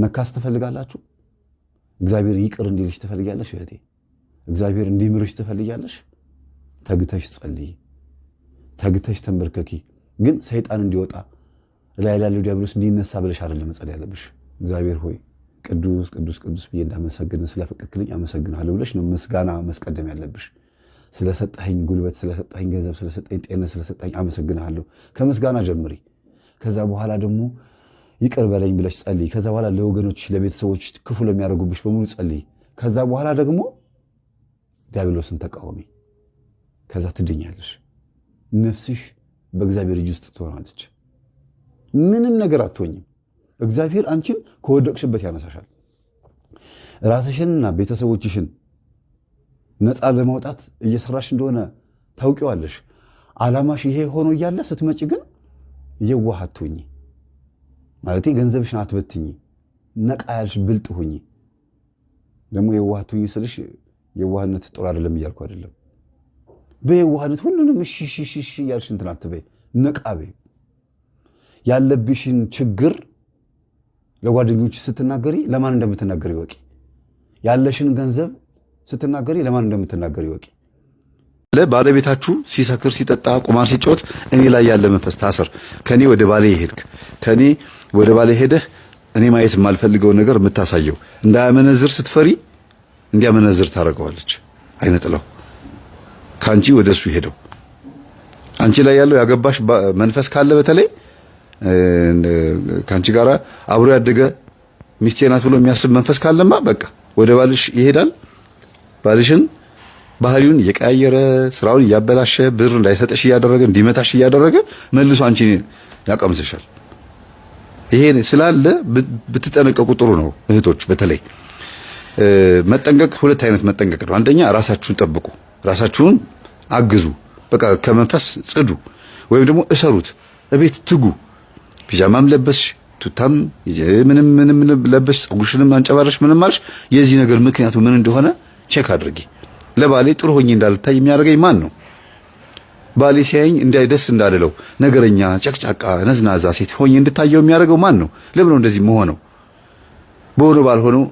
መካስ ትፈልጋላችሁ? እግዚአብሔር ይቅር እንዲልሽ ትፈልጊያለሽ እህቴ? እግዚአብሔር እንዲምርሽ ትፈልጊያለሽ? ተግተሽ ጸልይ፣ ተግተሽ ተንበርከኪ። ግን ሰይጣን እንዲወጣ ላይ ያለው ዲያብሎስ እንዲነሳ ብለሽ አይደለም መጸለይ ያለብሽ። እግዚአብሔር ሆይ ቅዱስ ቅዱስ ቅዱስ ብዬ እንዳመሰግን ስለፈቀድክልኝ አመሰግናለሁ ብለሽ ነው ምስጋና መስቀደም ያለብሽ። ስለሰጠኸኝ ጉልበት፣ ስለሰጠኸኝ ገንዘብ፣ ስለሰጠኝ ጤና፣ ስለሰጠኝ አመሰግናለሁ። ከምስጋና ጀምሪ። ከዛ በኋላ ደግሞ ይቅር በለኝ ብለሽ ጸልይ። ከዛ በኋላ ለወገኖች ለቤተሰቦች ክፉ ለሚያደርጉብሽ በሙሉ ጸልይ። ከዛ በኋላ ደግሞ ዲያብሎስን ተቃወሚ። ከዛ ትድኛለሽ። ነፍስሽ በእግዚአብሔር እጅ ውስጥ ትሆናለች። ምንም ነገር አትሆኝም። እግዚአብሔር አንቺን ከወደቅሽበት ያነሳሻል። ራስሽንና ቤተሰቦችሽን ነፃ ለማውጣት እየሰራሽ እንደሆነ ታውቂዋለሽ። ዓላማሽ ይሄ ሆኖ እያለ ስትመጪ ግን የዋህ አትሁኚ። ማለቴ ገንዘብሽን አትበትኚ። ነቃ ያልሽ ብልጥ ሁኚ። ደግሞ የዋህ አትሁኚ ስልሽ የዋህነት ጥሩ አይደለም እያልኩ አይደለም። በየዋህነት ሁሉንም እሺ እያልሽ እንትን አትበይ። ነቃ በይ። ያለብሽን ችግር ለጓደኞች ስትናገሪ ለማን እንደምትናገሪ ወቂ። ያለሽን ገንዘብ ስትናገሪ ለማን እንደምትናገሪ ወቂ። ባለቤታችሁ ሲሰክር ሲጠጣ ቁማር ሲጮት እኔ ላይ ያለ መንፈስ ታስር። ከኔ ወደ ባሌ ሄድክ፣ ከኔ ወደ ባሌ ሄደህ እኔ ማየት የማልፈልገው ነገር የምታሳየው እንዳያመነዝር ስትፈሪ እንዲያመነዝር ታደርገዋለች። አይነጥለው ካንቺ ወደሱ ሄደው አንቺ ላይ ያለው ያገባሽ መንፈስ ካለ በተለይ ካንቺ ጋራ አብሮ ያደገ ሚስቴ ናት ብሎ የሚያስብ መንፈስ ካለማ በቃ ወደ ባልሽ ይሄዳል። ባልሽን ባህሪውን እየቀያየረ ስራውን እያበላሸ ብር እንዳይሰጥሽ እያደረገ እንዲመታሽ እያደረገ መልሶ አንቺን ያቀምስሻል። ይሄ ስላለ ብትጠነቀቁ ጥሩ ነው እህቶች። በተለይ መጠንቀቅ ሁለት አይነት መጠንቀቅ ነው። አንደኛ ራሳችሁን ጠብቁ፣ ራሳችሁን አግዙ። በቃ ከመንፈስ ጽዱ፣ ወይም ደግሞ እሰሩት። እቤት ትጉ። ፒጃማም ለበስሽ ቱታም ምንም ለበሽ ፀጉርሽንም አንጨባረሽ ምንም አልሽ፣ የዚህ ነገር ምክንያቱ ምን እንደሆነ ቼክ አድርጊ። ለባሌ ጥሩ ሆኜ እንዳልታይ የሚያደርገኝ ማን ነው? ባሌ ሲያየኝ እንዳይደስ እንዳልለው ነገረኛ፣ ጨቅጫቃ፣ ነዝናዛ ሴት ሆኜ እንድታየው የሚያደርገው ማን ነው? ለምን ነው እንደዚህ መሆነው? በሆነ ባልሆነው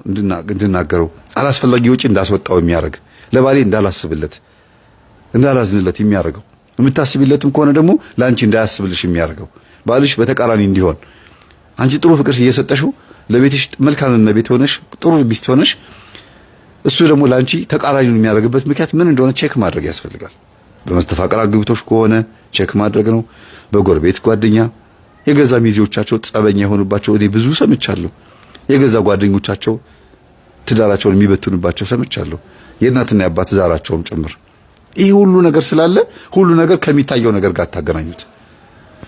እንድናገረው አላስፈላጊ ወጪ እንዳስወጣው የሚያደርግ ለባሌ እንዳላስብለት እንዳላዝንለት የሚያደርገው የምታስቢለትም ከሆነ ደግሞ ላንቺ እንዳያስብልሽ የሚያደርገው ባልሽ በተቃራኒ እንዲሆን አንቺ ጥሩ ፍቅር እየሰጠሽው ለቤትሽ መልካም እመቤት ሆነሽ ጥሩ ሚስት ሆነሽ እሱ ደግሞ ላንቺ ተቃራኒውን የሚያደርግበት ምክንያት ምን እንደሆነ ቼክ ማድረግ ያስፈልጋል። በመስተፋቀር አግብቶሽ ከሆነ ቼክ ማድረግ ነው። በጎረቤት ጓደኛ የገዛ ሚዜዎቻቸው ጸበኛ የሆኑባቸው እኔ ብዙ ሰምቻለሁ። የገዛ ጓደኞቻቸው ትዳራቸውን የሚበትኑባቸው ሰምቻለሁ። የእናትና የአባት ዛራቸውም ጭምር። ይህ ሁሉ ነገር ስላለ ሁሉ ነገር ከሚታየው ነገር ጋር ታገናኙት።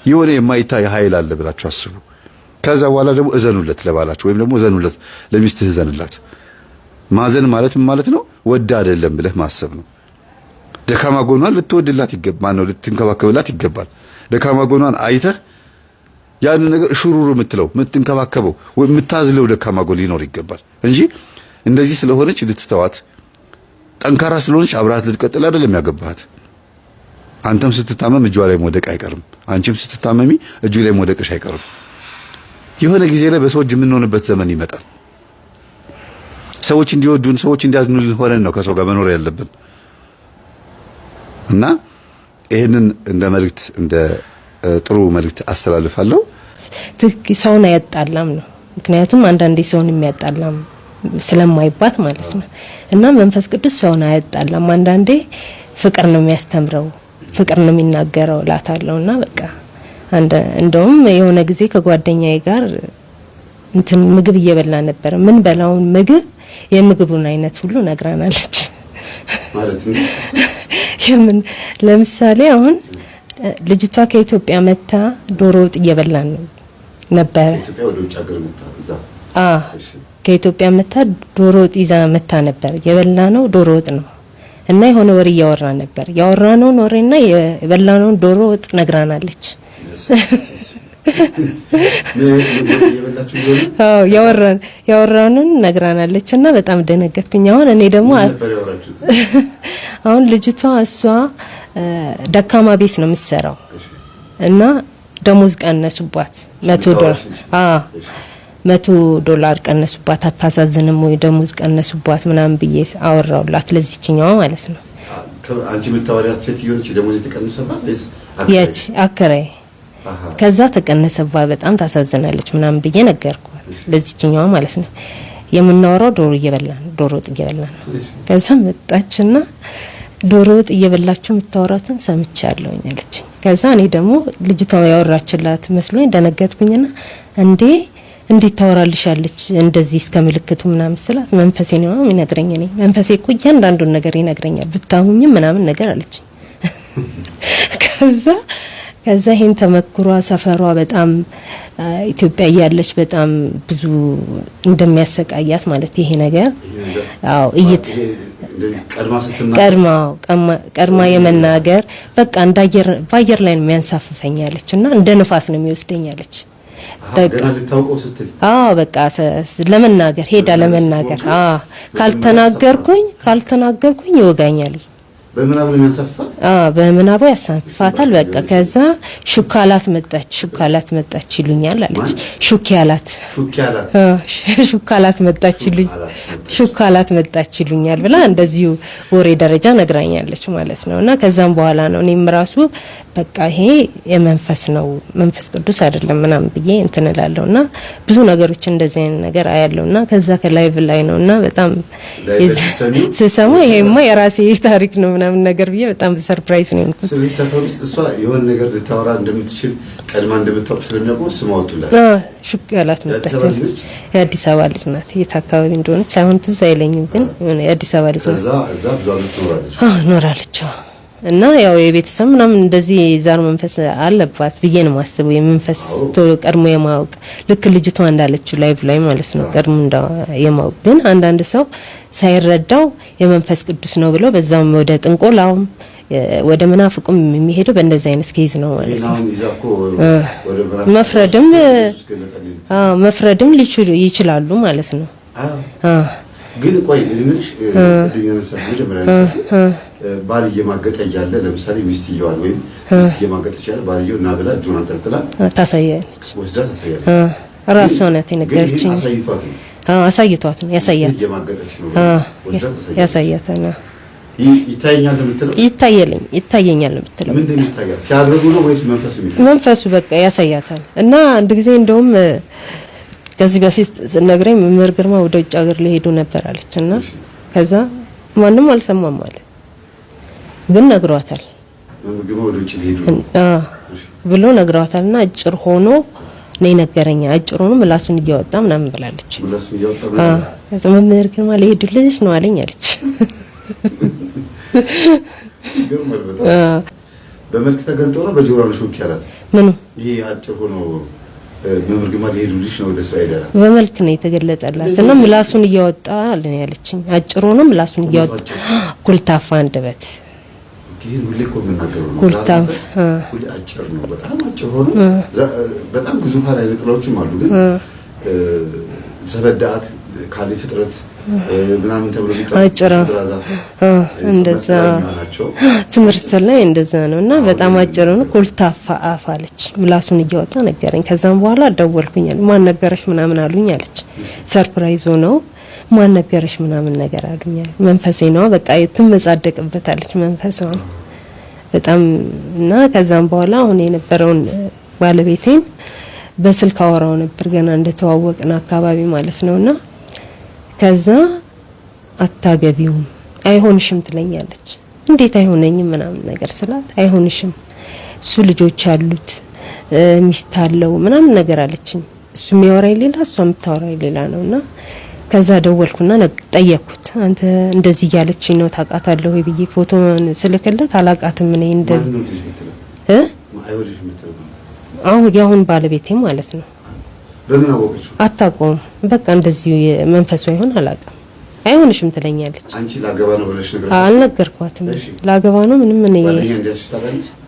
የሆነ የማይታይ ኃይል አለ ብላችሁ አስቡ። ከዛ በኋላ ደግሞ እዘኑለት ለባላችሁ፣ ወይም ደግሞ እዘኑለት ለሚስትህ እዘንላት። ማዘን ማለት ምን ማለት ነው? ወዳ አይደለም ብለህ ማሰብ ነው። ደካማ ጎኗን ልትወድላት ይገባል ነው፣ ልትንከባከብላት ይገባል። ደካማ ጎኗን አይተህ ያን ነገር ሽሩሩ የምትለው የምትንከባከበው ወይ የምታዝለው ደካማ ጎን ሊኖር ይገባል እንጂ እንደዚህ ስለሆነች ልትተዋት፣ ጠንካራ ስለሆነች አብራት ልትቀጥል አይደለም ያገባሃት። አንተም ስትታመም እጇ ላይ መውደቅ አይቀርም፣ አንቺም ስትታመሚ እጁ ላይ መውደቅሽ አይቀርም። የሆነ ጊዜ ላይ በሰው እጅ የምንሆንበት ዘመን ይመጣል። ሰዎች እንዲወዱን፣ ሰዎች እንዲያዝኑልን ሆነን ነው ከሰው ጋር መኖር ያለብን እና ይሄንን እንደ መልእክት እንደ ጥሩ መልእክት አስተላልፋለሁ። ሰውን አያጣላም ነው። ምክንያቱም አንዳንዴ ሰውን የሚያጣላም ስለማይባት ማለት ነው። እና መንፈስ ቅዱስ ሰውን አያጣላም። አንዳንዴ ፍቅር ነው የሚያስተምረው፣ ፍቅር ነው የሚናገረው እላታለሁና በቃ እንደውም የሆነ ጊዜ ከጓደኛዬ ጋር እንትን ምግብ እየበላ ነበር። ምን በላውን ምግብ የምግቡን አይነት ሁሉ ነግራናለች ማለት ነው። የምን ለምሳሌ አሁን ልጅቷ ከኢትዮጵያ መታ ዶሮ ወጥ እየበላን ነበር። ከኢትዮጵያ ወደ ውጭ ሀገር መታ እዛ ከኢትዮጵያ መታ ዶሮ ወጥ ይዛ መታ ነበር። የበላነው ዶሮ ወጥ ነው እና የሆነ ወሬ እያወራ ነበር። ያወራነው ወሬና የበላነው ዶሮ ወጥ ነግራናለች። ያወራንን ነግራናለችና በጣም ደነገጥኩኝ። አሁን እኔ ደግሞ አሁን ልጅቷ እሷ ደካማ ቤት ነው የምትሰራው እና ደሞዝ ቀነሱባት $100 $100 ቀነሱባት አታሳዝንም ወይ ደሞዝ ቀነሱባት ምናምን ብዬ አወራውላት ለዚህኛዋ ማለት ነው። አንቺ የምታወሪያት ሴትዮ ነች ደሞዝ የተቀነሰባት ወይስ ያቺ አከራይ? ከዛ ተቀነሰባት በጣም ታሳዝናለች ምናምን ብዬ ነገርኳት ለዚህኛዋ ማለት ነው። የምናወራው ዶሮ ወጥ እየበላን ከዛ መጣችና ዶሮ ወጥ እየበላችሁ የምታወራትን ሰምቻለሁ አለች። ከዛ እኔ ደግሞ ልጅቷ ያወራችላት መስሎኝ ደነገጥኩኝና እንዴት ታወራልሻለች እንደዚህ እስከ ምልክቱ ምናምን ስላት መንፈሴ ነው የሚነግረኝ። መንፈሴ እኮ እያንዳንዱን ነገር ይነግረኛል ብታሁኝም ምናምን ነገር አለች። ከዛ ይሄን ተመክሯ ሰፈሯ በጣም ኢትዮጵያ ያለች በጣም ብዙ እንደሚያሰቃያት ማለት ይሄ ነገር ቀድማ የመናገር በቃ በአየር ላይ ነው የሚያንሳፍፈኛለች እና እንደ ንፋስ ነው የሚወስደኛለች። በቃ በቃ ለመናገር ሄዳ ለመናገር ካልተናገርኩኝ ይወጋኛል። በምናቡ ያሳንፋታል። በቃ ከዛ ሹካላት መጣች ይሉኛል አለች። ሹካላት መጣች ይሉኛል ብላ እንደዚሁ ወሬ ደረጃ ነግራኛለች ማለት ነው። እና ከዛም በኋላ ነው እኔም ራሱ በቃ ይሄ የመንፈስ ነው መንፈስ ቅዱስ አይደለም ምናምን ብዬ እንትን እላለሁና ብዙ ነገሮች እንደዚህ አይነት ነገር አያለውና ከዛ ከላይቭ ላይ ነውና በጣም ስሰማ ይሄማ የራሴ ታሪክ ነው ምናምን ነገር ብዬ በጣም ሰርፕራይዝ ነው እንኩት። ስለዚህ ሰፈር ውስጥ እሷ የሆነ ነገር ልታወራ እንደምትችል ቀድማ እንደምታውቅ ስለሚያውቁ ስማውጡላት ሹካላት መጣች። የአዲስ አበባ ልጅ ናት። የት አካባቢ እንደሆነች አሁን ትዝ አይለኝም ግን የአዲስ አበባ ልጅ ናት። እዛ ብዙ አመት ኖራለች። እና ያው የቤተሰብ ምናምን እንደዚህ ዛር መንፈስ አለባት ብዬ ነው ማስበው። የመንፈስ ቀድሞ የማወቅ ልክ ልጅቷ እንዳለችው ላይቭ ላይ ማለት ነው ቀድሞ የማወቅ ግን አንዳንድ ሰው ሳይረዳው የመንፈስ ቅዱስ ነው ብሎ በዛው ወደ ጥንቆላውም ወደ መናፍቁም የሚሄደው በእንደዚህ አይነት ኬዝ ነው ማለት ነው። መፍረድም ይችላሉ ማለት ነው። ግን ቆይ ልምልሽ ባል እየማገጠ እያለ ለምሳሌ ሚስትየዋን ወይም ሚስት እየማገጠች ያለ ባልየው እና ብላ እጁን አንጠልጥላ ታሳያለች። ወስዳ ታሳያለች። ራሷ ናት የነገረችኝ። አሳይቷት ነው ያሳያት። እየማገጠች ነው ወስዳ ታሳያለች። ያሳያታል። ይታየኛል የምትለው ይታየኛል የምትለው ምንድን ነው ይታያል? ሲያደርጉ ነው ወይስ መንፈሱ በቃ ያሳያታል። እና አንድ ጊዜ እንደውም ከዚህ በፊት ነግረኝ መምህር ግርማ ወደ ውጭ ሀገር ሊሄዱ ነበር አለችና ከዛ ማንም አልሰማም ማለት ግን ነግሯታል። መምህር ግርማ ወደ ውጭ ሊሄዱ ብሎ ነግሯታልና አጭር ሆኖ ነይ ነገረኛ አጭር ሆኖ ምላሱን እያወጣ ምናምን ብላለች። ምላሱን እያወጣ መምህር ግርማ ሊሄዱልሽ ነው አለኝ አለች። በመልክ ተገልጦ ነው በጆሮ ነው ሹክ ያላት ምኑ ይሄ አጭር ሆኖ መምህር ግርማ ሊሄዱልሽ ነው ወደ እስራኤል ያላት በመልክ ነው የተገለጠላት እና ምላሱን እያወጣ አለኝ ያለችኝ። አጭር ሆኖ ምላሱን እያወጣ ኩልታፋ አንደበት ይሄን ሁሌ እኮ የምናገረው ነው። ኩልታፋ ሁሌ አጭር ነው በጣም አጭር ሆኖ በጣም ግዙፍ አይነት ጥላዎችም አሉ ግን ዘበዳት ካሊ ፍጥረት ምናምን ተብሎ አጭር እንደዛ ትምህርት ላይ እንደዛ ነውና በጣም አጭር ነው። ኩልታፋ አፍ አለች። ምላሱን እያወጣ ነገረኝ። ከዛም በኋላ ደወልኩኛል። ማን ነገረሽ ምናምን አሉኝ አለች። ሰርፕራይዝ ነው ማን ነገረሽ ምናምን ነገር አሉኝ። መንፈሴ ነው በቃ ትመጻደቅበታለች መንፈሷ በጣም እና ከዛም በኋላ አሁን የነበረውን ባለቤቴን በስልክ አወራው ነበር ገና እንደተዋወቅን አካባቢ ማለት ነውና ከዛ አታገቢውም አይሆንሽም ትለኛለች። እንዴት አይሆነኝም ምናምን ነገር ስላት አይሆንሽም እሱ ልጆች አሉት ሚስት አለው ምናምን ነገር አለችኝ። እሱ የሚያወራኝ ሌላ እሷ የምታወራኝ ሌላ ነውና ከዛ ደወልኩና ጠየቅኩት። አንተ እንደዚህ ያለችኝ ነው ታውቃታለህ ወይ ብዬ ፎቶን ስልክለት አላውቃትም እኔ እንደዚህ አሁን ያሁን ባለቤቴ ማለት ነው በምን አወቀችው? አታውቀውም በቃ እንደዚህ መንፈሱ አይሆን አላውቅም አይሆንሽም ትለኛለች። አንቺ ላገባ ነው ብለሽ ነገር አልነገርኳትም። ላገባ ነው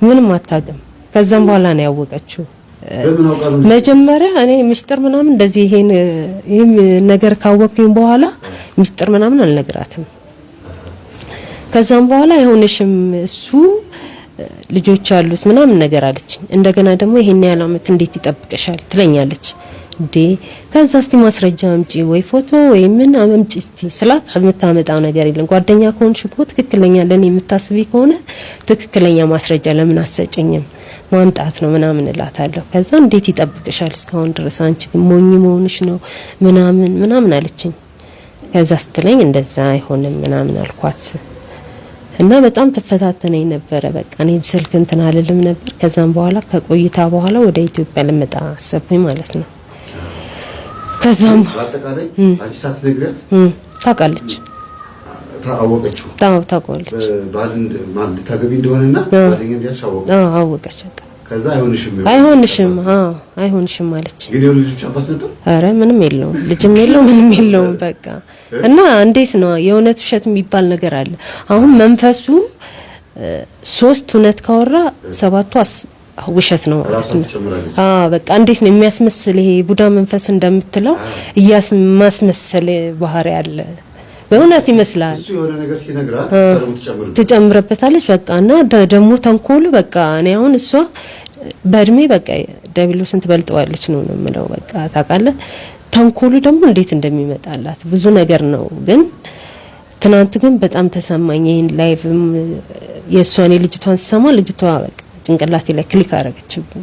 ምንም አታውቅም። ከዛም በኋላ ነው ያወቀችው። መጀመሪያ እኔ ሚስጥር ምናምን እንደዚህ ይሄን ነገር ካወቅኩኝ በኋላ ሚስጥር ምናምን አልነግራትም። ከዛም በኋላ አይሆንሽም እሱ ልጆች አሉት ምናምን ነገር አለችኝ። እንደገና ደግሞ ይሄን ያህል አመት እንዴት ይጠብቅሻል ትለኛለች። እንዴ ከዛ እስቲ ማስረጃ አምጪ ወይ ፎቶ ወይ ምን አምጪ እስቲ ስላት የምታመጣው ነገር የለም። ጓደኛ ከሆንሽ እኮ ትክክለኛ ለኔ የምታስቢ ከሆነ ትክክለኛ ማስረጃ ለምን አሰጨኝም ማምጣት ነው ምናምን እላታለሁ። ከዛ እንዴት ይጠብቅሻል እስካሁን ድረስ አንቺ ግን ሞኝ መሆንሽ ነው ምናምን አለችኝ። ከዛ ስትለኝ እንደዛ አይሆንም ምናምን አልኳት እና በጣም ተፈታተነኝ ነበረ። በቃ እኔም ስልክ እንትን አልልም ነበር። ከዛም በኋላ ከቆይታ በኋላ ወደ ኢትዮጵያ ልመጣ አሰብኩኝ ማለት ነው። ከዛም አጠቃላይ አዲስ አትነግራት ታውቃለች ታወቀችው ታውቃለች ባልን ማለት ታገቢ እንደሆነና ባልኝ እንዲያሻወቀ አወቀች። በቃ ከዛ አይሆንሽም አለች። ግን የሆነ ልጅ አባት ነበር። አረ ምንም የለውም ልጅም የለውም ምንም የለውም። በቃ እና እንዴት ነው የእውነት ውሸት የሚባል ነገር አለ። አሁን መንፈሱ 3 እውነት ካወራ 7ቱ ውሸት ነው ማለት ነው። በቃ እንዴት ነው የሚያስመስል ይሄ ቡዳ መንፈስ እንደምትለው ማስመሰል ባህሪ አለ። በእውነት ይመስላል እሱ የሆነ ነገር ሲነግራት ትጨምርበታለች። በቃ እና ደግሞ ተንኮሉ በቃ እኔ አሁን እሷ በእድሜ በቃ ዲያብሎስን ትበልጠዋለች ነው የምለው። በቃ ታውቃለህ ተንኮሉ ደግሞ እንዴት እንደሚመጣላት ብዙ ነገር ነው። ግን ትናንት ግን በጣም ተሰማኝ። ይሄን ላይቭም የሷን ልጅቷን ሰማ ልጅቷ በቃ ጭንቅላቴ ላይ ክሊክ አረገችብኝ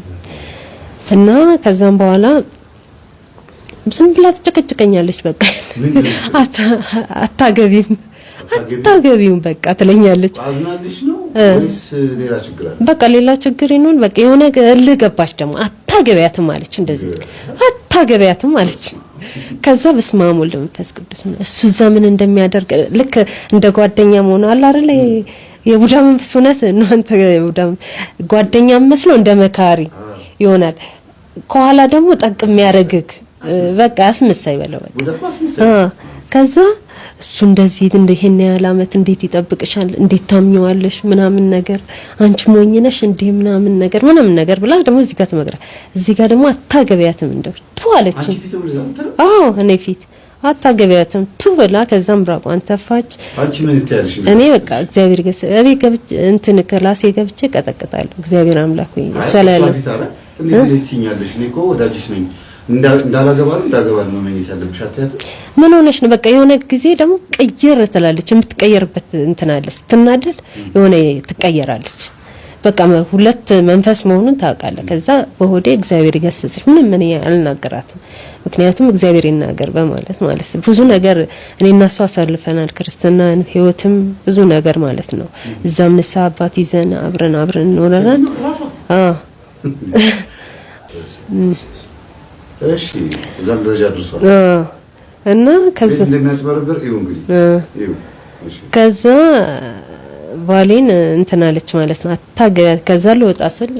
እና ከዛም በኋላ ዝም ብላ ትጨቀጭቀኛለች። በቃ አታገቢም በቃ ትለኛለች። አዝናልሽ ነው ወይስ ሌላ ችግር አለ? በቃ ሌላ ችግር ይኖር በቃ የሆነ ልገባሽ ደግሞ አታገቢያትም አለች። እንደዚህ አታገቢያትም አለች። ከዛ በስማሙ ለመንፈስ ቅዱስ እሱ ዘመን እንደሚያደርግ ልክ እንደ ጓደኛ መሆኑ አለ አይደል? የቡዳ መንፈስ ሆነት ነው። አንተ የቡዳ ጓደኛ መስሎ እንደ መካሪ ይሆናል። ከኋላ ደግሞ ጠቅ የሚያረግግ በቃ አስመሳይ በለው በቃ ከዛ እሱ እንደዚህ ይሄን ያህል አመት እንዴት ይጠብቅሻል እንዴት ታምኚዋለሽ ምናምን ነገር አንቺ ሞኝ ነሽ እንዴ ምናምን ነገር ብላ ደግሞ እዚህ ጋር ተመግራ እዚህ ጋር ደግሞ አታገቢያትም እንደው ተዋለች። እኔ ፊት አታገቢያትም ብላ ከዛም ብራቋን ተፋች። አንቺ ምን ትያለሽ? እኔ በቃ እግዚአብሔር ገሰ እቤ ገብቼ እንትን ክላሴ ገብቼ ቀጠቅጣለሁ። እግዚአብሔር አምላክ ሆይ እሷ ላይ ያለ እንዴት ልትይኛለሽ? እኔ እኮ ወዳጅሽ ነኝ እንዳላገባል ነው መኝታ ያለብሽ አትያት። ምን ሆነሽ ነው? በቃ የሆነ ጊዜ ደግሞ ቀየር ትላለች። የምትቀየርበት እንትን አለ። ስትናደድ የሆነ ትቀየራለች። በቃ ሁለት መንፈስ መሆኑን ታውቃለህ። ከዛ በሆዴ እግዚአብሔር ይገስጽሽ ምንም ምን አልናገራትም። ምክንያቱም እግዚአብሔር ይናገር ማለት ብዙ ነገር እኔና እሷ አሳልፈናል። ክርስትናን ህይወትም ብዙ ነገር ማለት ነው። እዛም ንስሐ አባት ይዘን አብረን እንኖራለን። እሺ እዛም ደረጃ ደርሷል እና ከዛ እንደሚያስበረብር እንግዲህ ከዛ ባሌን እንትን አለች ማለት ነው አታገቢያት። ከዛ ልወጣ ስል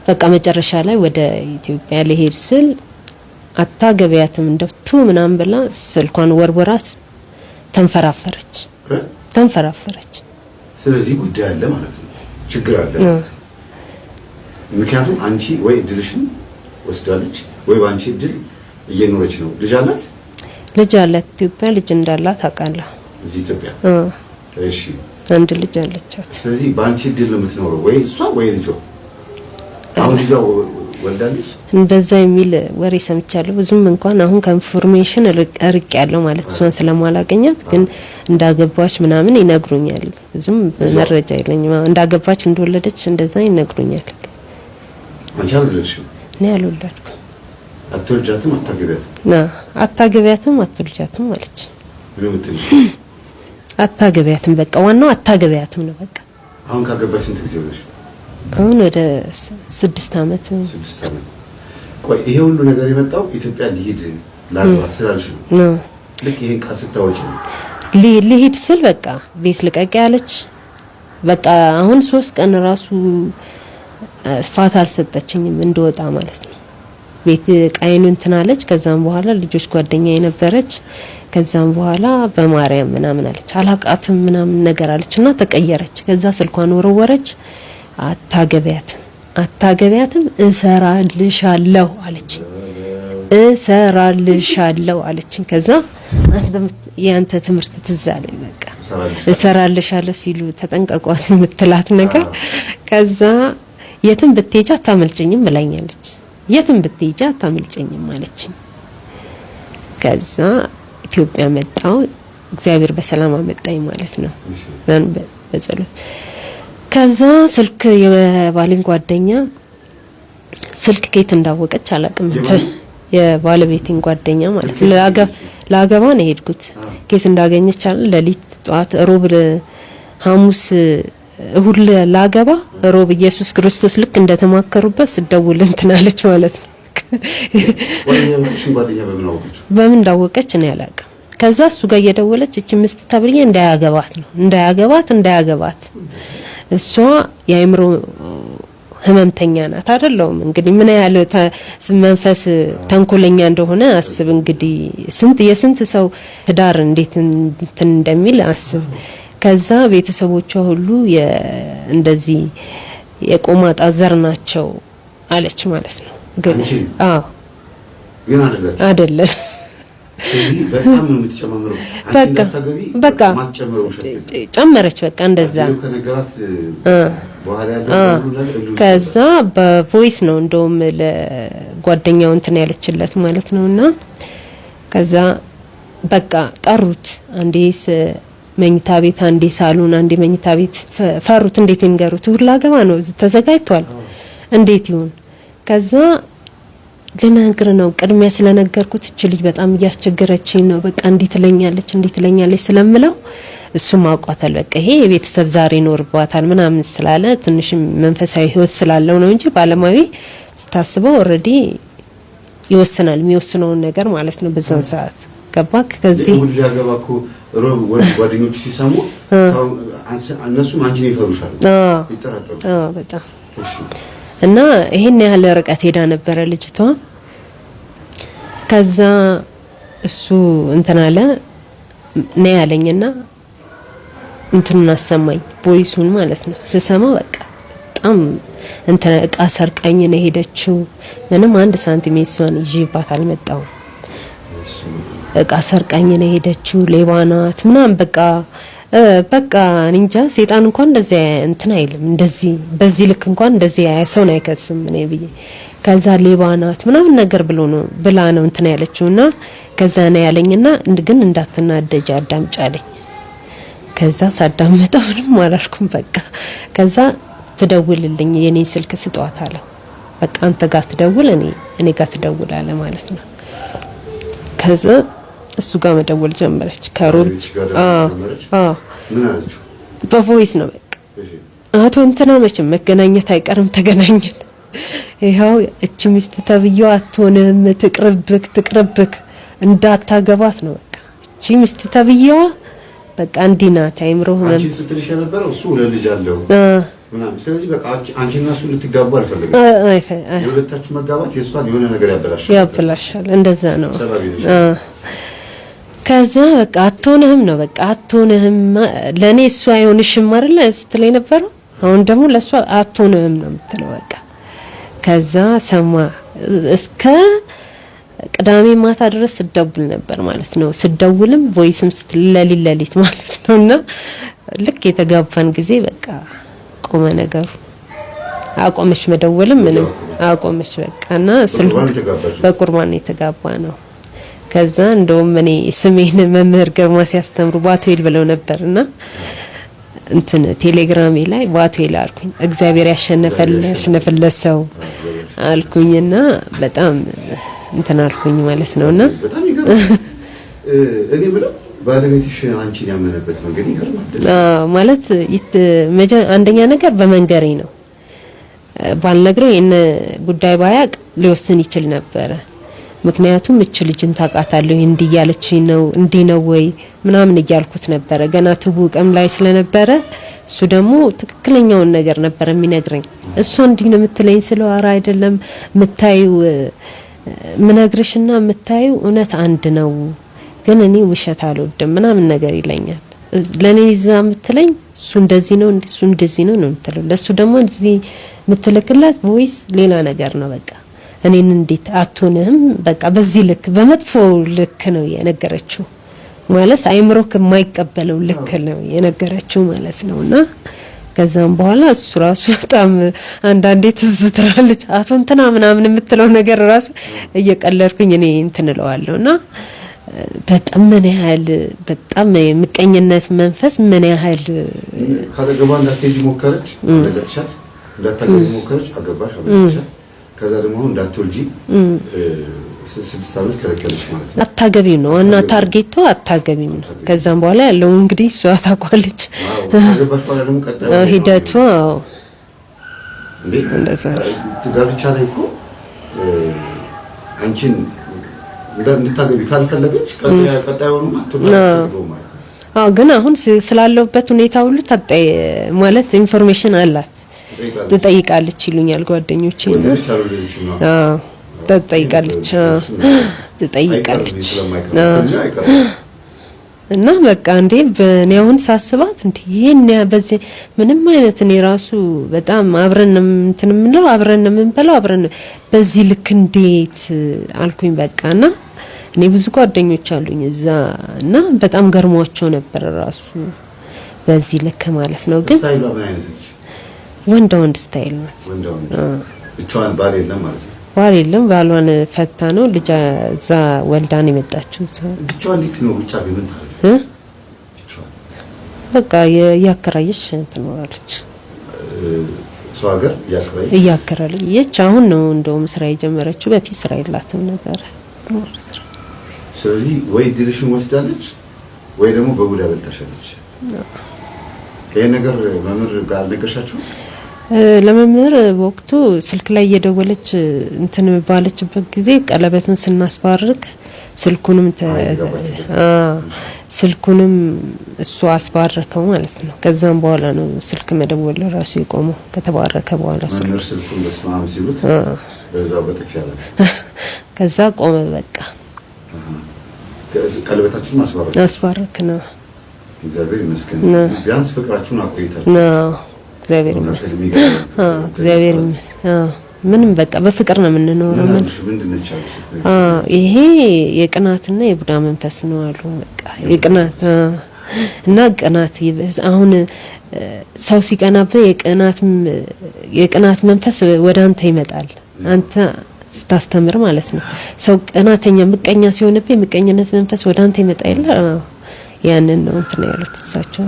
በቃ መጨረሻ ላይ ወደ ኢትዮጵያ ልሄድ ስል አታገቢያትም እንደቱ ምናምን ብላ ስልኳን ወርወራስ ተንፈራፈረች። ስለዚህ ጉዳይ አለ ማለት ነው፣ ችግር አለ ማለት ነው። ምክንያቱም አንቺ ወይ እድልሽን ወስዳለች ወይ ባንቺ እድል እየኖረች ነው። ልጅ አላት ኢትዮጵያ ልጅ እንዳላት አውቃለሁ። እዚህ ኢትዮጵያ እሺ አንድ ልጅ አለቻት። ስለዚህ ባንቺ እድል ነው የምትኖረው ወይ እሷ ወይ ልጇ። አሁን ልጇ ወልዳለች እንደዛ የሚል ወሬ ሰምቻለሁ። ብዙም እንኳን አሁን ከኢንፎርሜሽን ርቅ ያለው ማለት እሷን ስለማላገኛት ግን እንዳገባች ምናምን ይነግሩኛል። ብዙም መረጃ የለኝም። እንዳገባች እንደወለደች እንደዛ ይነግሩኛል። አንቺ አልወለድሽም? እኔ አልወለድኩም። አትወልጃትም? አታገቢያትም አትወልጃትም አለች። ምን ምትልሽ? አታገቢያትም በቃ ዋናው አታገቢያትም ነው በቃ። አሁን ካገባሽ ስንት ጊዜ ሆነሽ? አሁን ወደ 6 አመት። ቆይ ይሄ ሁሉ ነገር የመጣው ኢትዮጵያ ሊሄድ ላግባ ስላልሽ ነው? ልክ ይሄን ቃል ስታወጪ ነው ሊሄድ ስል በቃ ቤት ልቀቂ ያለች። በቃ አሁን 3 ቀን ራሱ ፋታ አልሰጠችኝም እንደወጣ ማለት ነው። ቤት ቃይኑ እንትን አለች። ከዛም በኋላ ልጆች ጓደኛ የነበረች ከዛም በኋላ በማርያም ምናምን አለች አላቃትም ምናምን ነገር አለችና ተቀየረች። ከዛ ስልኳን ወረወረች። አታገቢያትም እሰራልሻለሁ አለችኝ። ከዛ ያንተ ትምህርት ትዝ አለኝ። በቃ እሰራልሻለሁ ሲሉ ተጠንቀቋት የምትላት ነገር። ከዛ የትም ብትሄጂ አታመልጭኝም ብላኛለች። የትም ብትሄጂ አታምልጨኝም አለችኝ። ከዛ ኢትዮጵያ መጣው። እግዚአብሔር በሰላም አመጣኝ ማለት ነው ዘን በጸሎት። ከዛ ስልክ የባሌን ጓደኛ ስልክ ከየት እንዳወቀች አላውቅም። የባለቤቴን ጓደኛ ማለት ለአገባ ነው የሄድኩት። ከየት እንዳገኘች አለ ለሊት ጧት ሮብ ሐሙስ እሁድ ለአገባ ሮብ ኢየሱስ ክርስቶስ ልክ እንደተማከሩበት ስደውል እንትናለች ማለት ነው። በምን እንዳወቀች እኔ አላውቅም። ከዛ እሱ ጋር እየደወለች እቺ ምስት ተብዬ እንዳያገባት እሷ የአእምሮ ህመምተኛ ናት አይደለም። እንግዲህ ምን ያህል መንፈስ ተንኮለኛ እንደሆነ አስብ። እንግዲህ የስንት ሰው ትዳር እንዴት እንደሚል አስብ። ከዛ ቤተሰቦቿ ሁሉ እንደዚህ የቆማጣ ዘር ናቸው አለች ማለት ነው። ግን ግን አይደለም። ስለዚህ በጣም ነው የምትጨማምረው። በቃ ጨመረች። በቃ እንደዛ ከዛ በቮይስ ነው እንደውም ለጓደኛው እንትን ያለችለት ማለት ነውና ከዛ በቃ ጠሩት። አንዴ መኝታ ቤት፣ አንዴ ሳሎን፣ አንዴ መኝታ ቤት ፈሩት። እንዴት እንገሩት? ሁላ ገባ ነው ተዘጋጅቷል። እንዴት ይሁን? ከዛ ልነግር ነው ቅድሚያ ስለነገርኩት እቺ ልጅ በጣም እያስቸገረችኝ ነው። በቃ እንዴት ትለኛለች ስለምለው እሱም አውቋታል። በቃ ይሄ የቤተሰብ ዛሬ ይኖርባታል ምናምን ስላለ ትንሽ መንፈሳዊ ህይወት ስላለው ነው እንጂ ባለማዊ ስታስበው ኦሬዲ ይወስናል የሚወስነውን ነገር ማለት ነው በዛን ሰዓት ገባክ። ከዚህ ሁሉ ያገባኩ ወደ ጓደኞች ሲሰሙ እነሱም አንቺን ይፈሩሻል፣ ይጠራጠሩ። በጣም እና ይሄን ያህል ርቀት ሄዳ ነበረ ልጅቷ። ከዛ እሱ እንትን አለ ነይ ያለኝና እንትኑን አሰማኝ ቮይሱን ማለት ነው። ስሰማው በቃ በጣም እንትን እቃ ሰርቃኝ ነው ሄደችው። ምንም 1 ሳንቲም እሷን ይዤባት አልመጣው። እቃ ሰርቃኝ ነው ሄደችው፣ ሌባ ናት ምናምን በቃ እንጃ። ሰይጣን እንኳን እንደዚህ እንትን አይልም። እንደዚህ በዚህ ልክ እንኳን እንደዚህ ሰውን አይከስም እኔ ብዬ። ከዛ ሌባ ናት ምናምን ነገር ብላ ነው እንትን ያለችውና ከዛ ነው ያለኝና ግን እንዳትናደጅ አዳምጫለኝ። ከዛ ሳዳምጠው ምንም አላልኩም በቃ። ከዛ ትደውልልኝ የኔ ስልክ ስጧት አለ። በቃ አንተ ጋር ትደውል እኔ ጋር ትደውላለ ማለት ነው። ከዛ እሱ ጋር መደወል ጀመረች። ከሮብ ምን አለች? በቮይስ ነው በቃ አቶ እንትና መቼም መገናኘት አይቀርም ተገናኘን። ይሄው እቺ ሚስት ተብዬው አትሆንም ትቅርብክ እንዳታገባት ነው በቃ። እቺ ሚስት ተብዬው በቃ እንዲናት አይምሮህ አንቺ ስትልሽ የነበረው እሱ ለልጅ አለው ምናምን። ስለዚህ በቃ አንቺና እሱ ልትጋቡ አልፈለገም። የሁለታችሁ መጋባት የሷን የሆነ ነገር ያበላሻል። እንደዛ ነው። ከዛ በቃ አትሆንህም ነው በቃ አትሆንህም። ለኔ እሱ አይሆንሽም አይደል ስትለኝ ነበር። አሁን ደግሞ ለሷ አትሆንህም ነው የምትለው በቃ። ከዛ ሰማ እስከ ቅዳሜ ማታ ድረስ ስደውል ነበር ማለት ነው። ስደውልም ቮይስም ስትለሊት ማለት ነውና ልክ የተጋባን ጊዜ በቃ ቆመ ነገሩ። አቆመች መደወልም ምንም አቆመች በቃና ስልክ በቁርባን የተጋባ ነው። ከዛ እንደውም እኔ ስሜን መምህር ግርማ ሲያስተምሩ ባቶይል ብለው ነበርና እንትን ቴሌግራሜ ላይ ባቶይል አልኩኝ። እግዚአብሔር ያሸነፈለት ሰው አልኩኝና በጣም እንትን አልኩኝ ማለት ነውና በጣም ይገርም። እኔ ብለው ባለቤትሽ አንቺን ያመነበት መንገድ ይገርማል ማለት አንደኛ ነገር በመንገሬ ነው። ባልነግረው የነ ጉዳይ ባያቅ ሊወስን ይችል ነበረ። ምክንያቱም እቺ ልጅን ታውቃታለሁ እንዲያለችኝ ነው ነው ወይ ምናምን እያልኩት ነበረ ገና ትውቀም ላይ ስለነበረ። እሱ ደግሞ ትክክለኛውን ነገር ነበር የሚነግረኝ። እሱ እንዲህ ነው የምትለኝ ስለው ኧረ አይደለም ምታዩ ምነግርሽና ምታዩ እውነት አንድ ነው፣ ግን እኔ ውሸት አልወድም ምናምን ነገር ይለኛል። ለኔ ይዛ የምትለኝ እሱ እንደዚህ ነው የምትለው። ለሱ ደግሞ እዚህ የምትልክላት ቮይስ ሌላ ነገር ነው በቃ። እኔን እንዴት አትሆንም በቃ በዚህ ልክ በመጥፎ ልክ ነው የነገረችው ማለት አይምሮክ የማይቀበለው ልክ ነው የነገረችው ማለት ነውና ከዛም በኋላ እሱ ራሱ በጣም አንዳንዴ ትዝ ትላለች አቶ እንትና ምናምን የምትለው ነገር ራሱ እየቀለድኩኝ እኔ እንትን እለዋለሁና በጣም ምን ያህል በጣም የምቀኝነት መንፈስ ምን ያህል ካለገባ እንዳትሄጂ ሞከረች እንደገጥሻት እንዳታገኝ ሞከረች አገባሽ አበለሻት ከዛ ደግሞ እንዳትወልጂ 6 ዓመት ከለከለሽ ማለት ነው አታገቢም ነው እና ታርጌቱ አታገቢም ነው ከዛም በኋላ ያለው እንግዲህ እሷ ታቋለች አገባሽ በኋላ ደግሞ ቀጣዩ ሂደቱ እንደዛ ጋብቻ ላይ እኮ አንቺን እንድታገቢ ካልፈለገች ቀጣዩንም አትወጣው ማለት ነው ግን አሁን ስላለውበት ሁኔታ ሁሉ ታጣይ ማለት ኢንፎርሜሽን አላት ትጠይቃለች ይሉኛል ጓደኞቼ ትጠይቃለች እና በቃ እንዴ በኔ አሁን ሳስባት እንዴ ይሄን በዚህ ምንም አይነት እኔ ራሱ በጣም አብረን እንትን ምንለው አብረን ምንበላው አብረን በዚህ ልክ እንዴት አልኩኝ በቃና እኔ ብዙ ጓደኞች አሉኝ እዛ እና በጣም ገርሟቸው ነበር ራሱ በዚህ ልክ ማለት ነው ግን ወንድ ስታይል ናት ብቻዋን ባል የለም ማለት ነው ባል የለም ባሏን ፈታ ነው ልጅ እዛ ወልዳን የመጣችው እዛ ብቻዋን እንዴት ነው ብቻ ግን ታረጋለች በቃ ያከራየች ትኖራለች ሰው ሀገር ያከራየች አሁን ነው እንደውም ስራ የጀመረችው በፊት ስራ የላትም ነበር ስለዚህ ወይ ድርሽን ወስዳለች ወይ ደግሞ በቡዳ በልታሻለች ይሄ ነገር መምህር ጋር ነገርሻቸው ለመምህር ወቅቱ ስልክ ላይ እየደወለች እንትን ባለችበት ጊዜ ቀለበቱን ስናስባርክ ስልኩንም እሱ አስባረከው ማለት ነው ከዛም በኋላ ነው ስልክ መደወል ራሱ የቆመው ከተባረከ በኋላ ስልኩን በስማም ሲሉት በዛው በጥፍ ያለ ከዛ ቆመ በቃ ቀለበታችሁን አስባረክ ነው እግዚአብሔር ይመስገን ቢያንስ ፍቅራችሁን አቆይታችሁ እግዚአብሔር ይመስገን ምንም በቃ በፍቅር ነው የምንኖረው ይሄ የቅናትና የቡዳ መንፈስ ነው አሉ በቃ የቅናት እና ቅናት አሁን ሰው ሲቀናብህ የቅናት መንፈስ ወደ አንተ ይመጣል አንተ ስታስተምር ማለት ነው ሰው ቅናተኛ ምቀኛ ሲሆንብህ የምቀኝነት መንፈስ ወደ አንተ ይመጣ ይላል ያንን ነው እንትን ያሉት እሳቸው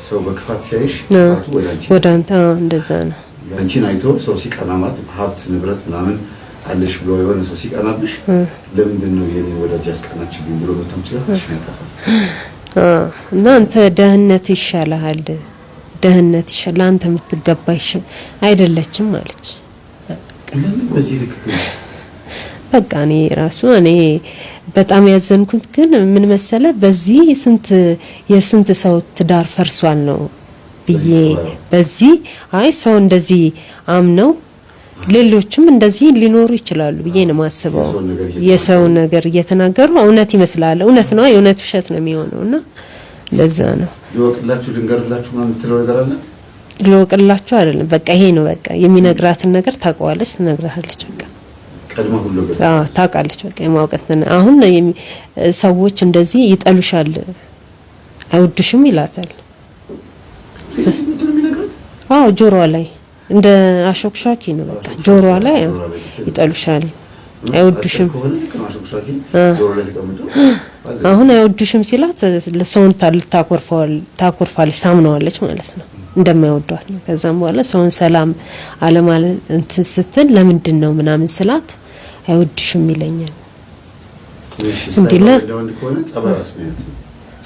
ሰው በክፋት ሲያይሽ ወደ አንተ እንደዛ ነው አንቺን አይቶ ሰው ሲቀናማት ሀብት ንብረት ምናምን አለሽ ብሎ የሆነ ሰው ሲቀናብሽ ለምንድን ነው የኔ ወዳጅ ያስቀናችብኝ ብሎ መተም ይችላል እና አንተ ደህንነት ይሻላል አንተ የምትገባሽ አይደለችም ማለች ለምን በዚህ ልክ በቃ እኔ በጣም ያዘንኩት ግን ምን መሰለ በዚህ የስንት ሰው ትዳር ፈርሷል ነው ብዬ በዚህ ሰው እንደዚህ አምነው ሌሎችም እንደዚህ ሊኖሩ ይችላሉ ብዬ ነው ማስበው የሰው ነገር እየተናገሩ እውነት ይመስላል እውነት ነው የእውነት ውሸት ነው የሚሆነውና ለዛ ነው ይወቅላችሁ ልንገርላችሁ ማለት ትለው ነገር አለ ይወቅላችሁ አይደለም በቃ ይሄ ነው በቃ የሚነግራትን ነገር ታውቀዋለች ትነግራለች በቃ ቀድማ ሁሉ በቃ ታውቃለች በቃ የማውቀትን አሁን ሰዎች እንደዚህ ይጠሉሻል አይወድሽም ይላታል ጆሮዋ ላይ እንደ አሾክሻኪ ነው በቃ ጆሮዋ ላይ ይጠሉሻል አይወድሽም አሁን አይወድሽም ሲላት ለሰውን ታኮርፋለች ታምነዋለች ማለት ነው እንደማይወዷት ነው ከዛም በኋላ ሰውን ሰላም አለማለት እንትን ስትል ለምንድን ነው ምናምን ስላት አይወድሽም ይለኛል እንዲለ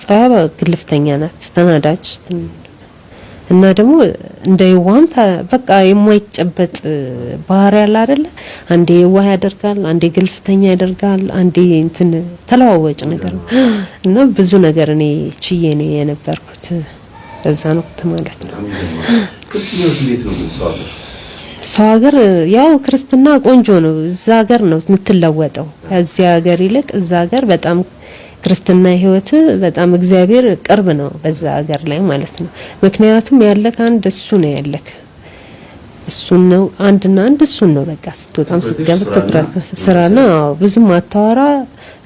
ጸባ ግልፍተኛ ናት ተናዳጅ እና ደግሞ እንደ ይዋም በቃ የማይጨበጥ ባህሪ ያለ አይደለ አንዴ ይዋህ ያደርጋል አንዴ ግልፍተኛ ያደርጋል አንዴ እንትን ተለዋዋጭ ነገር እና ብዙ ነገር እኔ ችዬ ነው የነበርኩት በዛ ነው ማለት ነው ክርስቲያኖች እንዴት ነው ሰው ሀገር ያው ክርስትና ቆንጆ ነው እዛ ሀገር ነው የምትለወጠው ከዚህ ሀገር ይልቅ እዛ ሀገር በጣም ክርስትና ህይወት በጣም እግዚአብሔር ቅርብ ነው በዛ ሀገር ላይ ማለት ነው ምክንያቱም ያለክ አንድ እሱ ነው ያለክ እሱ ነው አንድና አንድ እሱ ነው በቃ ስትወጣም ስትገባ ትኩረት ስራና ብዙም አታወራ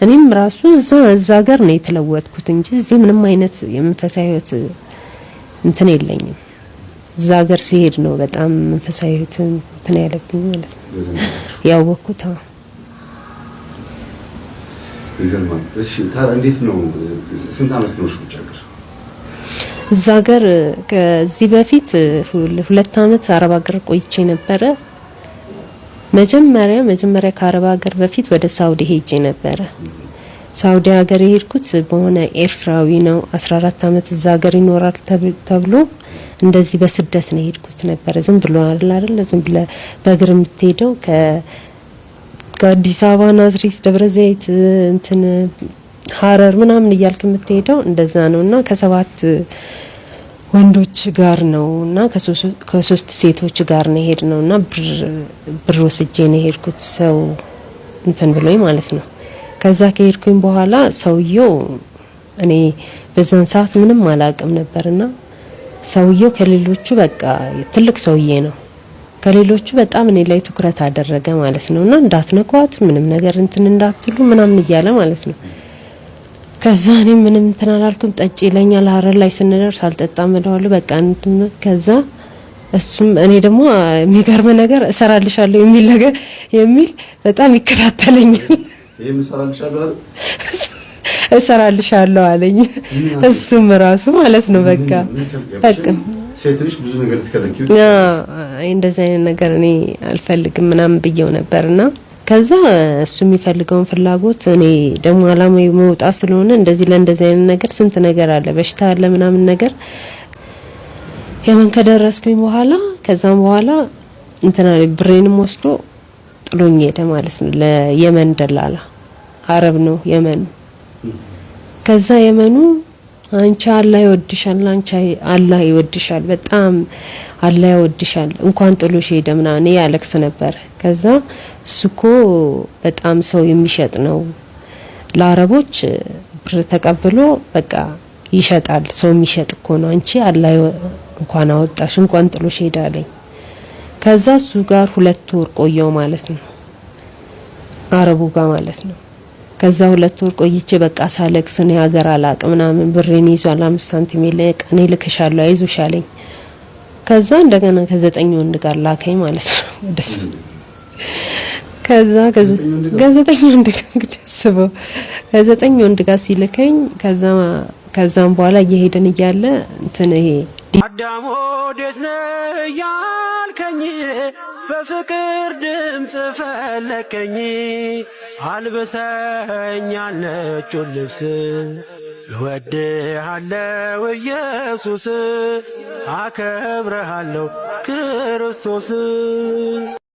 እኔም ራሱ እዛ ሀገር ነው የተለወጥኩት እንጂ እዚህ ምንም አይነት የመንፈሳዊ ህይወት እንትን የለኝም። እዛ ሀገር ሲሄድ ነው በጣም መንፈሳዊ እንትን ያለብኝ ማለት ነው ያወቅኩት። ይገርማል። እሺ ታዲያ እንዴት ነው ስንት አመት ነው ውጭ ሀገር? እዛ ሀገር ከዚህ በፊት 2 አመት አረብ ሀገር ቆይቼ ነበረ። መጀመሪያ ከአረብ ሀገር በፊት ወደ ሳውዲ ሄጄ ነበረ። ሳውዲ ሀገር የሄድኩት በሆነ ኤርትራዊ ነው 14 አመት እዛ ሀገር ይኖራል ተብሎ እንደዚህ በስደት ነው የሄድኩት ነበረ። ዝም ብሎ አይደል ዝም ብለ በእግር የምትሄደው ከአዲስ አበባ ናዝሬት፣ ደብረ ዘይት እንትን ሀረር ምናምን እያልክ የምትሄደው እንደዛ ነውና ከ7 ወንዶች ጋር ነውና ከ3 ሴቶች ጋር ነው የሄድነውና ብር ወስጄ ነው የሄድኩት ሰው እንትን ብሎኝ ማለት ነው። ከዛ ከሄድኩኝ በኋላ ሰውየው እኔ በዛን ሰዓት ምንም አላቅም ነበርና ሰውየው ከሌሎቹ በቃ ትልቅ ሰውዬ ነው። ከሌሎቹ በጣም እኔ ላይ ትኩረት አደረገ ማለት ነውና እንዳትነኳት ምንም ነገር እንትን እንዳትሉ ምናምን እያለ ማለት ነው። ከዛ እኔ ምንም እንትን አላልኩም። ጠጪ ይለኛል። ሀረር ላይ ስንደርስ አልጠጣም እለዋለሁ በቃ እንትን። ከዛ እሱም እኔ ደግሞ የሚገርም ነገር እሰራልሻለሁ የሚል በጣም ይከታተለኛል። እሰራልሻለሁ አለኝ። እሱም ራሱ ማለት ነው በቃ ሴትሽ ብዙ ነገር ትከለኪው እንደዛ አይነት ነገር እኔ አልፈልግም ምናምን ብየው ነበርና ከዛ እሱ የሚፈልገውን ፍላጎት እኔ ደግሞ አላማዬ መውጣት ስለሆነ እንደዚህ አይነት ነገር ስንት ነገር አለ በሽታ አለ ምናምን ነገር የመን ከደረስኩኝ በኋላ ከዛም በኋላ እንትና ብሬንም ወስዶ ጥሎኝ ሄደ ማለት ነው ለየመን ደላላ አረብ ነው የመን። ከዛ የመኑ አንቺ አላህ ይወድሻል፣ አንቺ አላህ ይወድሻል፣ በጣም አላህ ይወድሻል እንኳን ጥሎሽ ሄደ ምናምን ያለክስ ነበር። ከዛ እሱኮ በጣም ሰው የሚሸጥ ነው ለአረቦች ብር ተቀብሎ በቃ ይሸጣል፣ ሰው የሚሸጥ እኮ ነው፣ አንቺ አላህ እንኳን አወጣሽ እንኳን ጥሎሽ ሄደ አለኝ። ከዛ እሱ ጋር 2 ወር ቆየው ማለት ነው አረቡ ጋር ማለት ነው። ከዛ 2 ወር ቆይቼ በቃ ሳለክስ ነው ሀገር አላቅ ምናምን ብሬን ይዟል 5 ሳንቲም ለቅ እኔ ልክሻለሁ አይዞሽ አለኝ። ከዛ እንደገና ከ9 ወንድ ጋር ላከኝ ማለት ነው ወደስ ከዛ ከ9 ወንድ ጋር እንግዲህ አስበው ከ9 ወንድ ጋር ሲልከኝ ከዛም በኋላ እየሄድን እያለ እንትን ይሄ አዳም ወዴት ነህ ያልከኝ በፍቅር ድምጽ ፈለከኝ አልበሰኝ ነጩን ልብስ እወድሃለሁ ኢየሱስ አከብረሃለሁ ክርስቶስ